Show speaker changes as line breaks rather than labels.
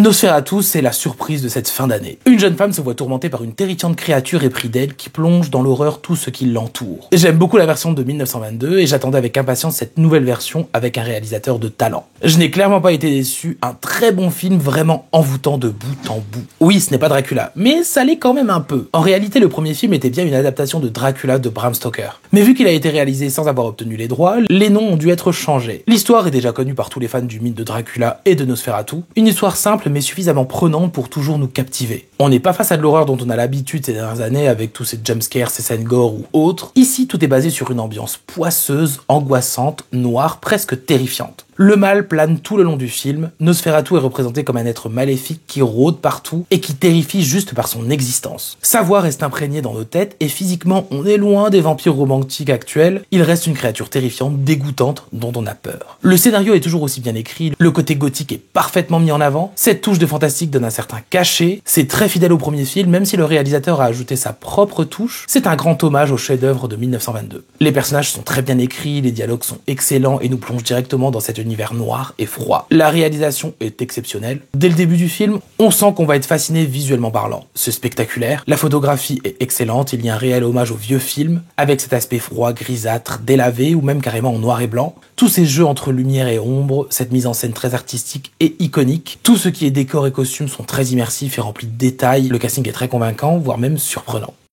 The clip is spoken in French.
Nosferatu, c'est la surprise de cette fin d'année. Une jeune femme se voit tourmentée par une terrifiante créature épris d'elle qui plonge dans l'horreur tout ce qui l'entoure. J'aime beaucoup la version de 1922 et j'attendais avec impatience cette nouvelle version avec un réalisateur de talent. Je n'ai clairement pas été déçu, un très bon film vraiment envoûtant de bout en bout. Oui, ce n'est pas Dracula, mais ça l'est quand même un peu. En réalité, le premier film était bien une adaptation de Dracula de Bram Stoker. Mais vu qu'il a été réalisé sans avoir obtenu les droits, les noms ont dû être changés. L'histoire est déjà connue par tous les fans du mythe de Dracula et de Nosferatu. Une histoire simple mais suffisamment prenante pour toujours nous captiver. On n'est pas face à de l'horreur dont on a l'habitude ces dernières années avec tous ces jumpscares, ces scènes gore ou autres. Ici, tout est basé sur une ambiance poisseuse, angoissante, noire, presque terrifiante. Le mal plane tout le long du film. Nosferatu est représenté comme un être maléfique qui rôde partout et qui terrifie juste par son existence. Sa voix reste imprégnée dans nos têtes et physiquement, on est loin des vampires romantiques actuels. Il reste une créature terrifiante, dégoûtante, dont on a peur. Le scénario est toujours aussi bien écrit, le côté gothique est parfaitement mis en avant, cette touche de fantastique donne un certain cachet, c'est très fidèle au premier film, même si le réalisateur a ajouté sa propre touche, c'est un grand hommage au chef-d'œuvre de 1922. Les personnages sont très bien écrits, les dialogues sont excellents et nous plongent directement dans cet univers noir et froid. La réalisation est exceptionnelle. Dès le début du film, on sent qu'on va être fasciné visuellement parlant. C'est spectaculaire, la photographie est excellente, il y a un réel hommage au vieux film, avec cet aspect froid, grisâtre, délavé ou même carrément en noir et blanc. Tous ces jeux entre lumière et ombre, cette mise en scène très artistique et iconique, tout ce qui est décor et costumes sont très immersifs et remplis de détails, le casting est très convaincant, voire même surprenant.